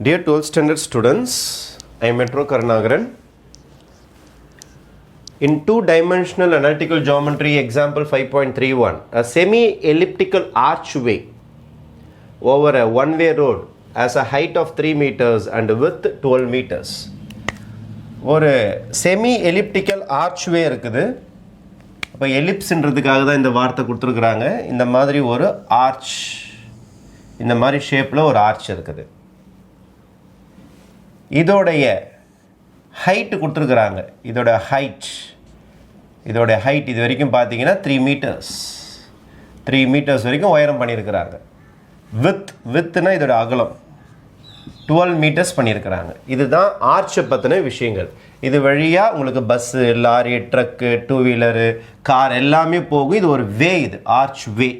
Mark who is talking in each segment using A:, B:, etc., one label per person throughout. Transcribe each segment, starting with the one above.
A: Dear 12th standard students, I am Metro Karnagaran. In two-dimensional analytical geometry example 5.31, a semi-elliptical archway over a one-way road has a height of 3 meters and width 12 meters. ஒரு semi-elliptical archway இருக்குது. அப்போ எலிப்ஸ்ன்றதுக்காக தான் இந்த வார்த்தை கொடுத்துருக்குறாங்க. இந்த மாதிரி ஒரு ஆர்ச், இந்த மாதிரி ஷேப்பில் ஒரு ஆர்ச் இருக்குது. இதோடைய ஹைட்டு கொடுத்துருக்குறாங்க. இதோட ஹைட் இது வரைக்கும் பார்த்தீங்கன்னா 3 மீட்டர்ஸ், 3 மீட்டர்ஸ் வரைக்கும் உயரம் பண்ணியிருக்கிறாங்க. வித்துனா இதோட அகலம் 12 மீட்டர்ஸ் பண்ணியிருக்கிறாங்க. இதுதான் ஆர்ச்சை பற்றின விஷயங்கள். இது வழியாக உங்களுக்கு bus, lorry, truck, two wheeler, car எல்லாமே போகும். இது ஒரு வே, இது arch way.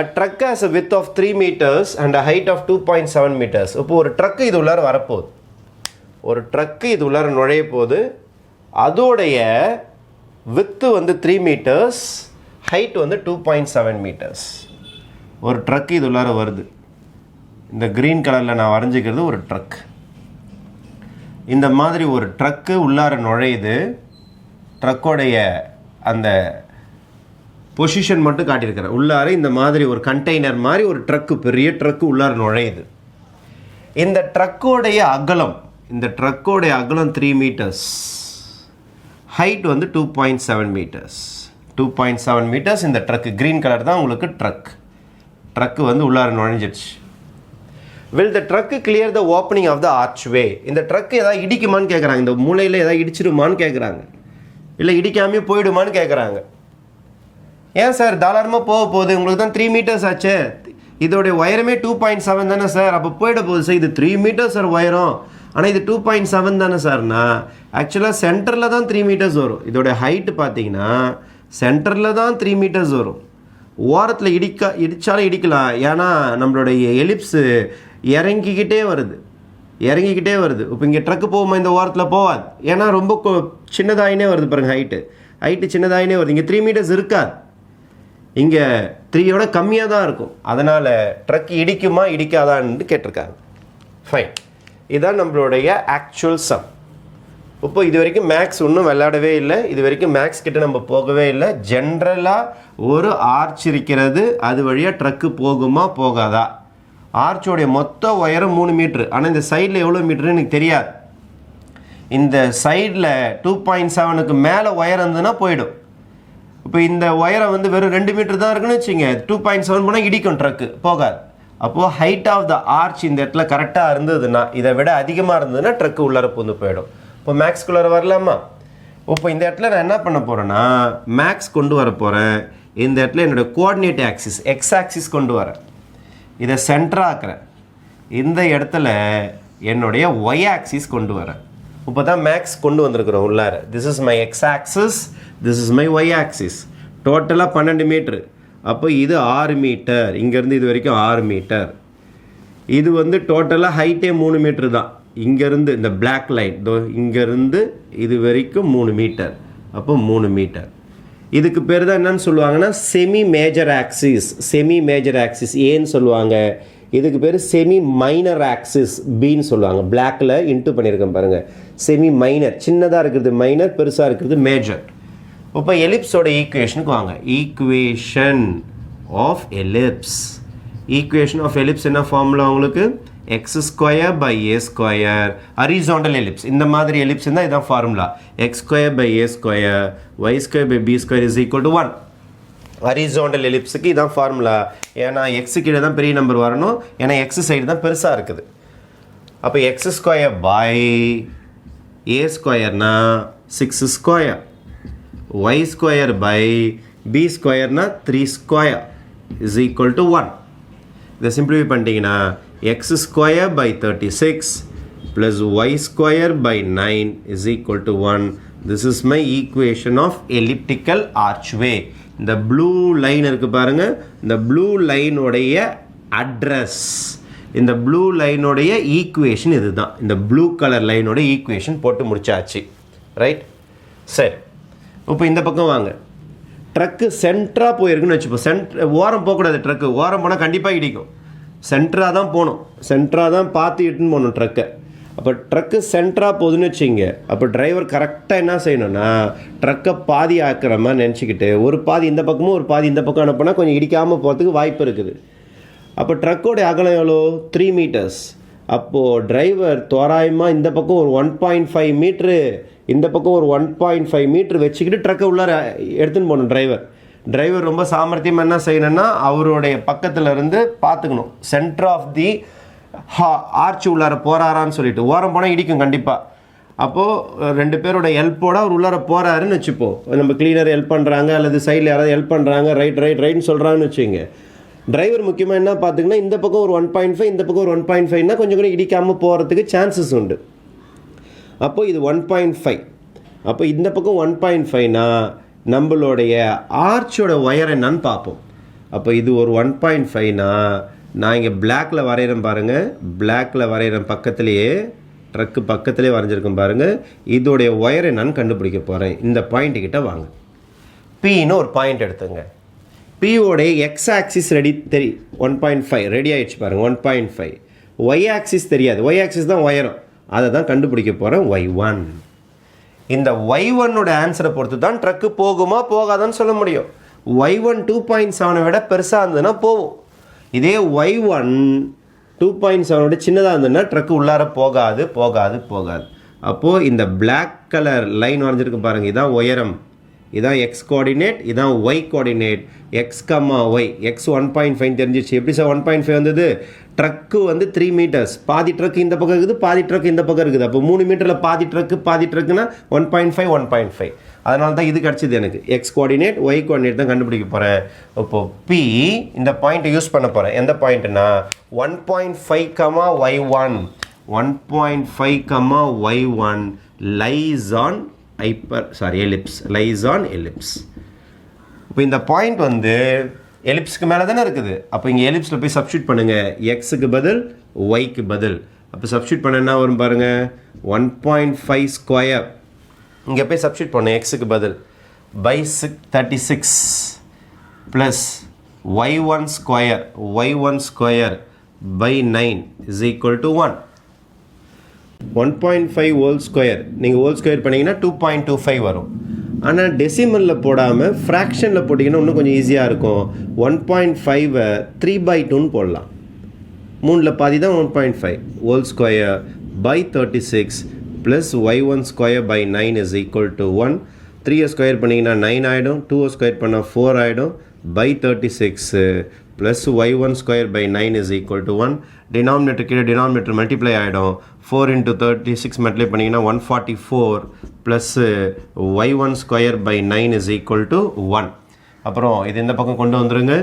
A: A truck has a width of 3 meters and a height of 2.7 meters. இப்போ ஒரு ட்ரக்கு இது உள்ளார வரப்போகுது, ஒரு ட்ரக்கு இது உள்ளார நுழைய போகுது. அதோடைய வித்து வந்து 3 மீட்டர்ஸ், ஹைட் வந்து 2.7 மீட்டர்ஸ். ஒரு ட்ரக்கு இது உள்ளார வருது. இந்த க்ரீன் கலரில் நான் வரைஞ்சிக்கிறது ஒரு ட்ரக். இந்த மாதிரி ஒரு ட்ரக்கு உள்ளார நுழையுது. ட்ரக்கோடைய அந்த பொசிஷன் மட்டும் காட்டியிருக்கிறேன். உள்ளார இந்த மாதிரி ஒரு கண்டெய்னர் மாதிரி ஒரு ட்ரக்கு, பெரிய ட்ரக்கு உள்ளார நுழையுது. இந்த ட்ரக்கோடைய அகலம், 3 மீட்டர்ஸ், ஹைட் வந்து 2.7 மீட்டர்ஸ். 2.7 மீட்டர்ஸ் இந்த ட்ரக்கு. க்ரீன் கலர் தான் உங்களுக்கு ட்ரக்கு வந்து உள்ளார நுழைஞ்சிடுச்சு. Will the truck clear the opening of the archway? இந்த ட்ரக்கு எதாவது இடிக்குமான்னு கேட்குறாங்க. இந்த மூலையில் எதாவது இடிச்சிடுமான்னு கேட்குறாங்க, இல்லை இடிக்காமே போயிடுமான்னு கேட்குறாங்க. ஏன் சார் தாராளமாக போகுது, உங்களுக்கு தான் 3 மீட்டர்ஸ் ஆச்சு, இதோடைய உயரமே 2.7 தானே சார், அப்போ போயிட போகுது சார். இது 3 மீட்டர்ஸ் சார் உயரம், ஆனால் இது 2.7 தானே சார்னா, ஆக்சுவலாக சென்டரில் தான் 3 மீட்டர்ஸ் வரும். இதோடைய ஹைட்டு பார்த்தீங்கன்னா சென்டரில் தான் 3 மீட்டர்ஸ் வரும். ஓரத்தில் இடித்தாலும் இடிக்கலாம், ஏன்னா நம்மளுடைய எலிப்ஸு இறங்கிக்கிட்டே வருது. இப்போ இங்கே ட்ரக்கு போகுமா, இந்த ஓரத்தில் போகாது, ஏன்னா ரொம்ப சின்னதாகினே வருது பாருங்கள். ஹைட்டு சின்னதாகினே வருது. இங்கே 3 மீட்டர்ஸ் இருக்காது, இங்கே 3யோட கம்மியாக தான் இருக்கும். அதனால் ட்ரக் இடிக்குமா இடிக்காதான்னு கேட்டிருக்காங்க. ஃபைன், இதுதான் நம்மளுடைய ஆக்சுவல் சம். இப்போ இது வரைக்கும் மேக்ஸ் ஒன்றும் விளையாடவே இல்லை, இது வரைக்கும் மேக்ஸ் கிட்ட நம்ம போகவே இல்லை. ஜென்ரலாக ஒரு ஆர்ச் இருக்கிறது, அது வழியாக ட்ரக்கு போகுமா போகாதா. ஆர்ச்சோடைய மொத்த உயரம் 3 மீட்ரு, ஆனால் இந்த சைடில் எவ்வளோ மீட்டருன்னு எனக்கு தெரியாது. இந்த சைடில் 2.7க்கு மேலே உயரம் இருந்ததுன்னா போயிடும். இப்போ இந்த உயரம் வந்து வெறும் 2 மீட்டர் தான் இருக்குன்னு வச்சுங்க, 2.7 போனால் இடிக்கும், ட்ரக்கு போகாது. அப்போது ஹைட் ஆஃப் த ஆர்ச் இந்த இடத்துல கரெக்டாக இருந்ததுன்னா, இதை விட அதிகமாக இருந்ததுன்னா ட்ரக்கு உள்ளார பூந்து போயிடும். இப்போ மேக்ஸ்குள்ளார வரலாமா? இப்போ இந்த இடத்துல நான் என்ன பண்ண போகிறேன்னா, மேக்ஸ் கொண்டு வர போகிறேன். இந்த இடத்துல என்னோடய கோஆர்டினேட் ஆக்சிஸ், எக்ஸ் ஆக்சிஸ் கொண்டு வரேன். இதை சென்டராக ஆக்குறேன். இந்த இடத்துல என்னுடைய ஒய் ஆக்சிஸ் கொண்டு வரேன். இப்போ தான் மேக்ஸ் கொண்டு வந்திருக்கிறோம் உள்ளார. This is my X axis, this is my Y axis. டோட்டலாக 12 மீட்ரு. அப்போ இது 6 மீட்டர், இங்கேருந்து இது வரைக்கும் 6 மீட்டர். இது வந்து டோட்டலாக ஹைட்டே 3 மீட்ரு தான். இங்கேருந்து இந்த பிளாக் லைன், இங்கேருந்து இது வரைக்கும் 3 மீட்டர். அப்போ 3 மீட்டர். இதுக்கு பேர் தான் என்னன்னு சொல்லுவாங்கன்னா செமி மேஜர் ஆக்சிஸ் ஏன்னு சொல்லுவாங்க. இதுக்கு பேர் செமி மைனர் ஆக்சிஸ் பின்னு சொல்லுவாங்க. பிளாக்கில் இன்ட்டு பண்ணியிருக்கேன் பாருங்கள். செமி மைனர், சின்னதாக இருக்கிறது மைனர், பெருசாக இருக்கிறது மேஜர். இப்போ எலிப்ஸோட ஈக்குவேஷனுக்கு வாங்க. ஈக்குவேஷன் ஆஃப் எலிப்ஸ் என்ன ஃபார்முலா உங்களுக்கு? x square by a square, horizontal ellipse. இந்த மாதிரி எலிப்ஸ் இருந்தால் இதுதான் formula. x square by a square, y square by b square is equal to 1. Horizontal எலிப்ஸுக்கு இதான் ஃபார்முலா. ஏன்னா எக்ஸு கீழே தான் பெரிய நம்பர் வரணும், ஏன்னா எக்ஸ் சைடு தான் பெருசாக இருக்குது. அப்போ எக்ஸ் ஸ்கொயர் பை a ஸ்கொயர்னா 6 square, y square by b ஸ்கொயர்னா 3 ஸ்கொயர் இஸ் ஈக்குவல் டு 1. இதை சிம்பிளிஃபை பண்ணிட்டீங்கன்னா x square by 36 plus y square by 9 is equal to 1. This is my equation of elliptical archway. இந்த blue line இருக்குது பாருங்கள், இந்த blue லைனுடைய address, இந்த blue லைனுடைய ஈக்குவேஷன் இது தான். இந்த ப்ளூ கலர் லைனோட ஈக்குவேஷன் போட்டு முடிச்சாச்சு. ரைட், சரி. இப்போ இந்த பக்கம் வாங்க. ட்ரக்கு சென்டராக போயிருக்குன்னு வச்சுப்போம். ஓரம் போகக்கூடாது, ட்ரக்கு ஓரம் போனால் கண்டிப்பாக இடிக்கும். சென்டராக தான் போகணும், சென்டராக தான் பார்த்து இட்டுன்னு போகணும் ட்ரக்கை. அப்போ ட்ரக்கு சென்டராக போகுதுன்னு வச்சுங்க, அப்போ டிரைவர் கரெக்டாக என்ன செய்யணும்னா ட்ரக்கை பாதி ஆக்கிற மாதிரி நினச்சிக்கிட்டு ஒரு பாதி இந்த பக்கமும் ஒரு பாதி இந்த பக்கம் அனுப்புனா கொஞ்சம் இடிக்காமல் போகிறதுக்கு வாய்ப்பு இருக்குது. அப்போ ட்ரக்கோடைய அகலம் எவ்வளோ? 3 மீட்டர்ஸ். அப்போது டிரைவர் தோராயமாக இந்த பக்கம் ஒரு 1.5 மீட்ரு, இந்த பக்கம் ஒரு 1.5 மீட்ரு வச்சுக்கிட்டு ட்ரக்கை உள்ளார எடுத்துன்னு போகணும். டிரைவர் ரொம்ப சாமர்த்தியமாக என்ன செய்யணும்னா அவருடைய பக்கத்தில் இருந்து பார்த்துக்கணும், சென்டர் ஆஃப் தி ஆர்ச் உள்ளார போகிறாரான்னு சொல்லிட்டு. ஓரம் போனால் இடிக்கும் கண்டிப்பாக. அப்போது 2 பேரோட ஹெல்ப்போடு அவர் உள்ளார போகிறாருன்னு வச்சுப்போம். நம்ம கிளீனர் ஹெல்ப் பண்ணுறாங்க அல்லது சைடில் யாராவது ஹெல்ப் பண்ணுறாங்க, ரைட்னு சொல்கிறாங்கன்னு வச்சுங்க. டிரைவர் முக்கியமாக என்ன பார்த்துங்கன்னா இந்த பக்கம் ஒரு 1.5 இந்த பக்கம் ஒரு 1.5னா கொஞ்சம் கூட இடிக்காமல் போகிறதுக்கு சான்சஸ் உண்டு. அப்போது இது 1.5. அப்போ இந்த பக்கம் 1.5னா நம்மளுடைய ஆர்ச்சோட ஒயர் என்னன்னு பார்ப்போம். அப்போ இது ஒரு 1.5னா நான் இங்கே பிளாக்கில் வரைகிறேன் பாருங்கள், பிளாக்கில் வரைகிறேன் பக்கத்துலேயே, ட்ரக்கு பக்கத்துலேயே வரைஞ்சிருக்கேன் பாருங்கள். இதோடைய ஒயர் என்னன்னு கண்டுபிடிக்க போகிறேன். இந்த பாயிண்ட்டுக்கிட்ட வாங்க. பின்னு ஒரு பாயிண்ட் எடுத்துங்க. பியோடைய எக்ஸ் ஆக்சிஸ் ரெடி 1.5 ரெடி ஆகிடுச்சு பாருங்கள், 1.5. ஒய் ஆக்சிஸ் தெரியாது, ஒய் ஆக்சிஸ் தான் உயரம், அதை தான் கண்டுபிடிக்க போகிறேன். Y1. இந்த Y1ஓட ஆன்சரை பொறுத்து தான் ட்ரக்கு போகுமா போகாதான்னு சொல்ல முடியும். Y1 2.7 விட பெருசாக இருந்ததுன்னா போகும். இதே Y1 2.7 விட சின்னதாக இருந்ததுன்னா ட்ரக்கு உள்ளார போகாது. அப்போது இந்த பிளாக் கலர் லைன் வரைஞ்சிருக்கு பாருங்கள், இதான் உயரம், இதான் எக்ஸ் கோஆர்டினேட், இதான் ஒய் கோஆர்டினேட். எக்ஸ் கம்மா ஒய், எக்ஸ் 1.5 தெரிஞ்சிச்சு. எப்படி சார் 1.5 வந்தது? ட்ரக்கு வந்து 3 மீட்டர்ஸ், பாதி ட்ரக்கு இந்த பக்கம் இருக்குது, பாதி ட்ரக்கு இந்த பக்கம் இருக்குது. அப்போ 3 மீட்டரில் பாதி ட்ரக்குனா 1.5. அதனால தான் இது கிடச்சிது எனக்கு. எக்ஸ் கோஆர்டினேட் ஒய் கோஆர்டினேட் தான் கண்டுபிடிக்க போகிறேன். இப்போது பி இந்த பாயிண்ட்டை யூஸ் பண்ண போகிறேன். எந்த பாயிண்ட்டுனா 1.5, Y1 1.5, Y1 lies on ellipse. இப்போ இந்த பாயிண்ட் வந்து எலிப்ஸ்க்கு மேலே தானே இருக்குது. அப்போ இங்கே எலிப்ஸில் போய் சப்ஸ்டியூட் பண்ணுங்கள், எக்ஸுக்கு பதில் ஒய்க்கு பதில். அப்போ சப்ஸ்டியூட் பண்ண என்ன வரும் பாருங்கள், 1.5 ஸ்கொயர். இங்கே போய் சப்ஸ்டியூட் பண்ணு, எக்ஸுக்கு பதில் by 36 plus y1 square by 9 is equal to 1. 1.5 whole square நீங்கள் ஹோல் ஸ்கொயர் பண்ணிங்கன்னா 2.25 வரும். ஆனால் டெசிமலில் போடாமல் ஃப்ராக்ஷனில் போட்டிங்கன்னா இன்னும் கொஞ்சம் ஈஸியாக இருக்கும். 1.5 3/2ன்னு போடலாம். 3ல் பாதி தான் 1.5 whole square by 36 plus y1 square by 9 is equal to 1. 3 square பண்ணிங்கன்னா 9 ஆகிடும், 2 ஸ்கொயர் பண்ணால் 4 ஆகிடும், by 36 plus y1 square by 9 is equal to 1. Denominator கீழே டினாமினேட்டர் மல்டிப்ளை ஆகிடும். 4 × 36 மல்டிப்ளை பண்ணிங்கன்னா 144 plus y1 square by 9 is equal to 1. அப்புறம் இது இந்த பக்கம் கொண்டு வந்துடுங்க.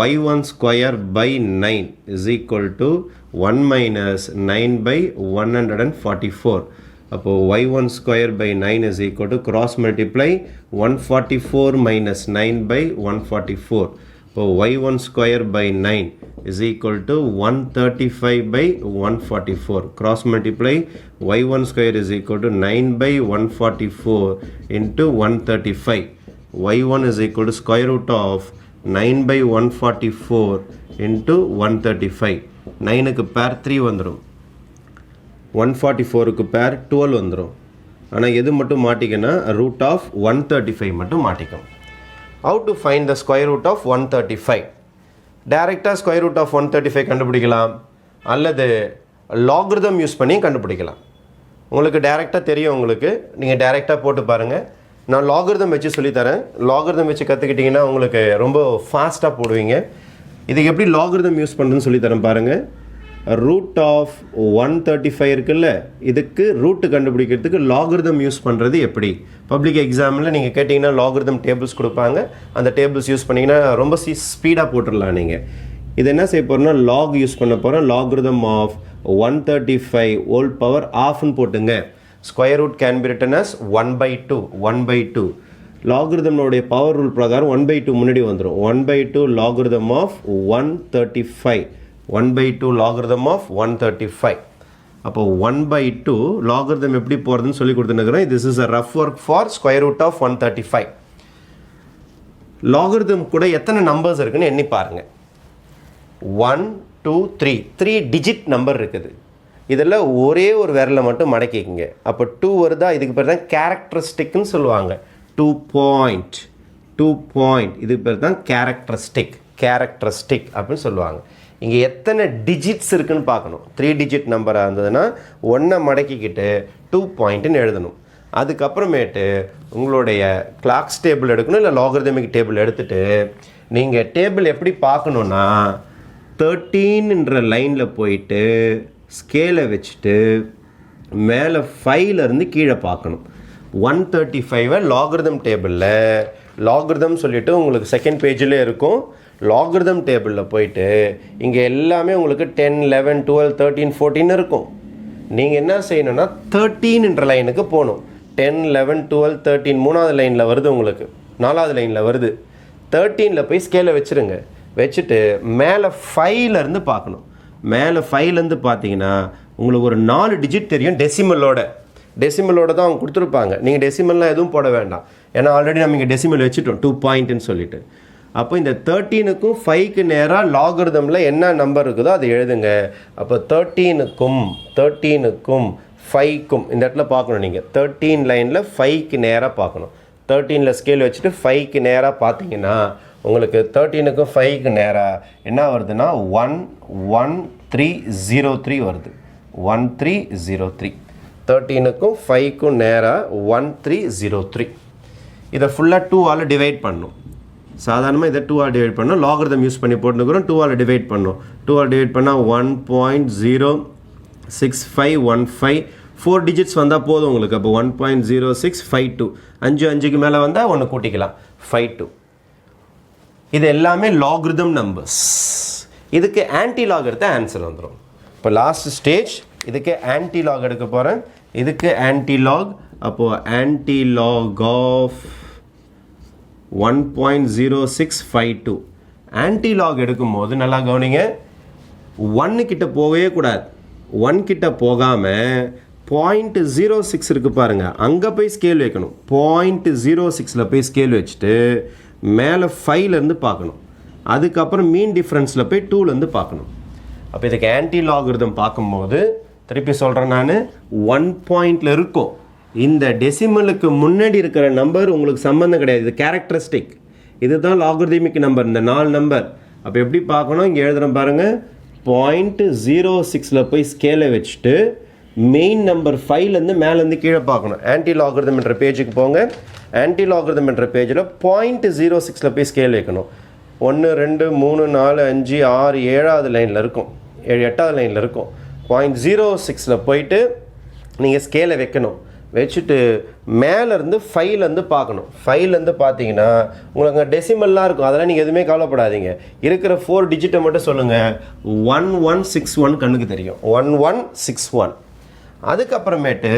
A: y1 square by 9 is equal to 1 minus 9/144. அப்போது y1 square by 9 is equal to cross multiply 144 minus 9/144. இப்போ y1 square by 9 is equal to 135/144. Cross multiply y1 square is equal to 9/144 into 135. y1 is equal to square root of 9/144 into 135. 9க்கு பேர் 3 வந்துடும், 144க்கு பேர் 12 வந்துடும். ஆனால் எது மட்டும் மாட்டிக்கன்னா root of 135 மட்டும் மாட்டிக்கும். How to find the square root of 135? டைரெக்டாக ஸ்கொயர் ரூட் ஆஃப் 135 கண்டுபிடிக்கலாம், அல்லது லாக்ரிதம் யூஸ் பண்ணி கண்டுபிடிக்கலாம். உங்களுக்கு டைரெக்டாக தெரியும், உங்களுக்கு நீங்கள் டைரெக்டாக போட்டு பாருங்கள். நான் லாக்ரிதம் வச்சு சொல்லித்தரேன். லாக்ரிதம் வச்சு கற்றுக்கிட்டிங்கன்னா உங்களுக்கு ரொம்ப ஃபாஸ்ட்டாக போடுவீங்க. இதுக்கு எப்படி லாக்ரிதம் யூஸ் பண்ணுறதுன்னு சொல்லித்தரேன் பாருங்கள். ரூட் ஆஃப் 135 இருக்குல்ல, இதுக்கு ரூட்டு கண்டுபிடிக்கிறதுக்கு லாக்ரிதம் யூஸ் பண்ணுறது எப்படி? பப்ளிக் எக்ஸாமில் நீங்கள் கேட்டிங்கன்னா லாக்ரிதம் டேபிள்ஸ் கொடுப்பாங்க. அந்த டேபிள்ஸ் யூஸ் பண்ணிங்கன்னா ரொம்ப ஸ்பீடாக போட்டுடலாம். நீங்கள் இது என்ன செய்ய போகிறோன்னா லாக் யூஸ் பண்ண போகிறோம். லாக்ரிதம் ஆஃப் 135 ஹோல் பவர் ஆஃப்னு போட்டுங்க. Square root can be written as 1/2. லாக்ரிதம்னுடைய பவர் ரூல் பிரகாரம் 1/2 முன்னாடி வந்துடும். 1/2 லாக்ரிதம் ஆஃப் 135. 1/2 logarithm of 135. அப்போ 1/2 லாக்ரிதம் எப்படி போகிறதுன்னு சொல்லி கொடுத்துருக்கிறேன். This is a rough work for square root of 135. Logarithm கூட எத்தனை நம்பர்ஸ் இருக்குன்னு எண்ணி பாருங்கள். 1, 2 3 3 டிஜிட் நம்பர் இருக்குது. இதில் ஒரே ஒரு விரலை மட்டும் மடக்கிக்கங்க. அப்போ 2 வருதா, இதுக்கு பேர் தான் கேரக்டரிஸ்டிக்னு சொல்லுவாங்க. 2 பாயிண்ட் இதுக்கு பேர் தான் கேரக்டரிஸ்டிக் அப்படின்னு சொல்லுவாங்க. இங்கே எத்தனை டிஜிட்ஸ் இருக்குதுன்னு பார்க்கணும். 3 டிஜிட் நம்பராக இருந்ததுன்னா 1 மடக்கிக்கிட்டு 2 பாயிண்ட்டுன்னு எழுதணும். அதுக்கப்புறமேட்டு உங்களுடைய கிளாக்ஸ் டேபிள் எடுக்கணும், இல்லை லாகரிதமிக் டேபிள் எடுத்துகிட்டு நீங்கள் டேபிள் எப்படி பார்க்கணுன்னா 13ன்ற லைனில் போயிட்டு ஸ்கேலை வச்சுட்டு மேலே 5லேருந்து கீழே பார்க்கணும். 135 லாகரிதம் டேபிளில் லாகரிதம் சொல்லிவிட்டு உங்களுக்கு செகண்ட் பேஜில் இருக்கும். லாகரிதம் டேபிளில் போயிட்டு இங்கே எல்லாமே உங்களுக்கு 10 11 12 13 14 இருக்கும். நீங்கள் என்ன செய்யணும்னா 13ன்ற லைனுக்கு போகணும். 10 11 12 13 மூணாவது லைனில் வருது, உங்களுக்கு 4வது லைனில் வருது. 13ல் போய் ஸ்கேலை வச்சுருங்க. வச்சுட்டு மேலே 5லேருந்து பார்க்கணும். மேலே 5லேருந்து பார்த்தீங்கன்னா உங்களுக்கு ஒரு 4 டிஜிட் தெரியும் டெசிமலோட தான் அவங்க கொடுத்துருப்பாங்க. நீங்கள் டெசிமல்லாம் எதுவும் போட வேண்டாம், ஏன்னா ஆல்ரெடி நம்ம இங்கே டெசிமல் வச்சுட்டோம் 2 பாயிண்ட்டுன்னு சொல்லிட்டு. அப்போ இந்த 13க்கும் 5க்கு நேராக லாகரிதமில் என்ன நம்பர் இருக்குதோ அதை எழுதுங்க. அப்போ 13க்கும் 5க்கும் இந்த இடத்துல பார்க்கணும். நீங்கள் 13 லைனில் 5க்கு நேராக பார்க்கணும். 13ல் ஸ்கேல் வச்சுட்டு 5க்கு நேராக பார்த்தீங்கன்னா உங்களுக்கு 13க்கும் 5க்கு நேராக என்ன வருதுன்னா 1303 வருது. 1303 13க்கும் 5க்கும் நேராக 1303. இதை ஃபுல்லாக 2ஆல் டிவைட் பண்ணணும். சாதாரணமாக இதை 2ஆல் டிவைட் பண்ணணும். லாகரிதம் யூஸ் பண்ணி போட்டுக்கிறோம். 2ஆல் டிவைட் பண்ணணும். 2ஆல் டிவைட் பண்ணால் 1.06515 4 டிஜிட்ஸ் வந்தால் போதும் உங்களுக்கு. அப்போ 1.0652 5க்கு மேலே வந்தால் 1 கூட்டிக்கலாம் 52. இது எல்லாமே லாகரிதம் நம்பர்ஸ். இதுக்கு ஆன்டி லாக் எடுத்த ஆன்சர் வந்துடும். இப்போ லாஸ்ட் ஸ்டேஜ் இதுக்கு ஆன்டி லாக் எடுக்க போகிறேன். இதுக்கு ஆன்டி லாக், அப்போது antilog of 1.0652 antilog எடுக்கும்போது நல்லா கவனிங்க. 1 கிட்ட போகவே கூடாது. 1 கிட்ட போகாமல் 0.06 இருக்குது பாருங்கள், அங்கே போய் ஸ்கேல் வைக்கணும். 0.06ல் போய் ஸ்கேல் வச்சுட்டு மேலே 5லேருந்து பார்க்கணும். அதுக்கப்புறம் மீன் டிஃப்ரென்ஸில் போய் 2லேருந்து பார்க்கணும். அப்போ இதுக்கு ஆன்டி லாகரிதம் பார்க்கும்போது திருப்பி சொல்கிறேன் நான், 1 பாயிண்டில் இருக்கும். இந்த டெசிமலுக்கு முன்னாடி இருக்கிற நம்பர் உங்களுக்கு சம்மந்தம் கிடையாது. இது கேரக்டரிஸ்டிக். இதுதான் லாகரிதமிக் நம்பர், இந்த 4 நம்பர். அப்போ எப்படி பார்க்கணும், இங்கே எழுதுகிறேன் பாருங்கள். 0.06ல் போய் ஸ்கேலை வச்சுட்டு மெயின் நம்பர் 5லேருந்து மேலேருந்து கீழே பார்க்கணும். ஆன்டி லாகரிதம் என்ற பேஜுக்கு போங்க. ஆன்டி லாகரிதம் என்ற பேஜில் 0.06ல் போய் ஸ்கேல் வைக்கணும். 1 2 3 4 5 6 7வது லைனில் இருக்கும், 8வது லைனில் இருக்கும். 0.06ல் போயிட்டு நீங்கள் ஸ்கேலை வைக்கணும். வச்சுட்டு மேலேருந்து 5லேருந்து பார்க்கணும். 5லேருந்து பார்த்தீங்கன்னா உங்களுக்கு அங்கே டெசிமல்லாம் இருக்கும். அதெல்லாம் நீங்கள் எதுவுமே கவலைப்படாதீங்க. இருக்கிற 4 டிஜிட்டை மட்டும் சொல்லுங்கள். 1161 கண்ணுக்கு தெரியும். 1161. அதுக்கப்புறமேட்டு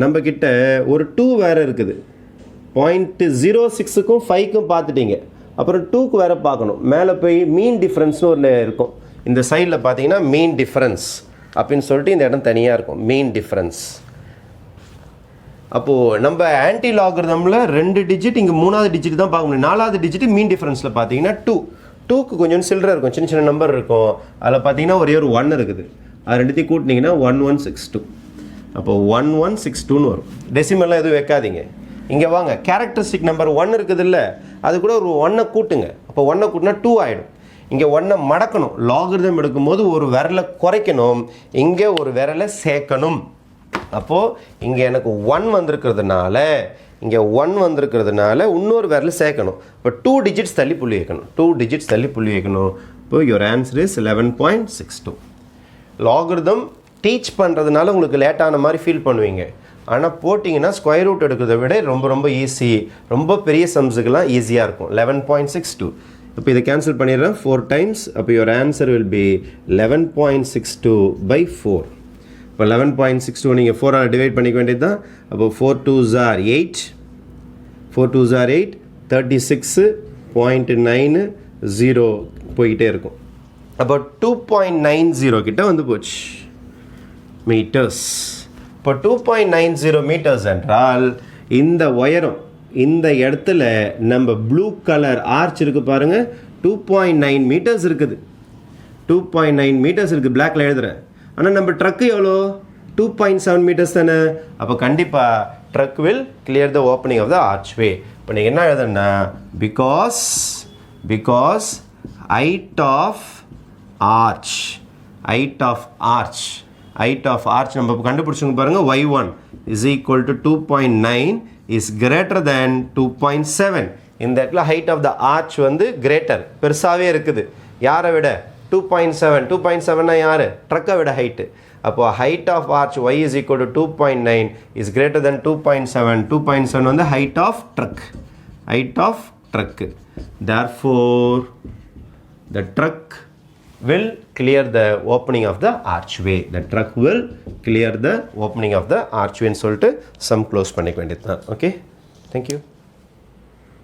A: நம்மக்கிட்ட ஒரு 2 வேறு இருக்குது. 0.06க்கும் 5க்கும் பார்த்துட்டீங்க. அப்புறம் 2க்கு வேறு பார்க்கணும். மேலே போய் மீன் டிஃப்ரென்ஸ்னு ஒன்று இருக்கும். இந்த சைடில் பார்த்தீங்கன்னா மீன் டிஃப்ரென்ஸ் அப்படின்னு சொல்லிட்டு இந்த இடம் தனியாக இருக்கும், மீன் டிஃப்ரென்ஸ். அப்போது நம்ம ஆன்டி லாகரிதமில் 2 டிஜிட், இங்கே 3வது டிஜிட் தான் பார்க்க முடியும். 4வது டிஜிட் மீன் டிஃப்ரென்ஸில் பார்த்தீங்கன்னா 2க்கு கொஞ்சம் சில்லறை இருக்கும், சின்ன சின்ன நம்பர் இருக்கும். அதில் பார்த்தீங்கன்னா ஒரே ஒரு 1 இருக்குது. அது ரெண்டுத்தையும் கூட்டினீங்கன்னா 1162. அப்போ 1162ன்னு வரும். டெசிமல்லாம் எதுவும் வைக்காதீங்க. இங்கே வாங்க, கேரக்டரிஸ்டிக் நம்பர் 1 இருக்குது இல்லை, அது கூட ஒரு 1 கூட்டுங்க. அப்போ 1 கூட்டினா 2 ஆகிடும். இங்கே 1 மடக்கணும். லாகரிதம் எடுக்கும்போது ஒரு விரலை குறைக்கணும், இங்கே ஒரு விரலை சேர்க்கணும். அப்போது இங்கே எனக்கு 1 வந்திருக்கிறதுனால இன்னொரு விரல் சேர்க்கணும். இப்போ 2 டிஜிட்ஸ் தள்ளி புள்ளி வைக்கணும். 2 டிஜிட்ஸ் தள்ளி புள்ளி வைக்கணும். இப்போ your answer is 11.62. Logarithm teach பண்ணுறதுனால உங்களுக்கு லேட்டான மாதிரி ஃபீல் பண்ணுவீங்க. ஆனால் போட்டிங்கன்னா ஸ்கொயர் ரூட் எடுக்கிறத விட ரொம்ப ரொம்ப ஈஸி. ரொம்ப பெரிய சம்ஸுக்கெல்லாம் ஈஸியாக இருக்கும். 11.62. இப்போ இதை கேன்சல் பண்ணிடுறேன் 4 டைம்ஸ். அப்போ யுவர் ஆன்சர் வில் பி 11.62/4. இப்போ 11.62 நீங்கள் 4ஆல் டிவைட் பண்ணிக்க வேண்டியது தான். அப்போ 4 2s are 8, 4 2s are 8, 36.90 போய்கிட்டே இருக்கும். அப்போ 2.90 கிட்ட வந்து போச்சு மீட்டர்ஸ். இப்போ 2.90 மீட்டர்ஸ் என்றால் இந்த உயரம், இந்த இடத்துல நம்ம ப்ளூ கலர் ஆர்ச் இருக்குது பாருங்கள், 2.9 மீட்டர்ஸ் இருக்குது. 2.9 meters இருக்குது, பிளாக்ல எழுதுகிறேன். ஆனால் நம்ம ட்ரக்கு எவ்வளோ 2.7 meters தானே. அப்போ கண்டிப்பாக truck will clear the opening of the archway. இப்போ நீங்கள் என்ன எழுதுனா பிகாஸ் height of arch நம்ம கண்டுபிடிச்சுங்க பாருங்க. y1 is equal to 2.9 is greater than 2.7. இந்த இடத்துல height of the arch வந்து greater பெருசாகவே இருக்குது. யாரை விட 2.7 யார் ட்ரக்கை விட ஹைட்டு. அப்போ height of arch y is equal to 2.9 is greater than 2.7. 2.7 வந்து height of truck. Therefore the truck will clear the opening of the archway. The truck will clear the opening of the archway ன்னு சொல்லிட்டு sum close பண்ணிக்க வேண்டியது தான். Okay, thank you.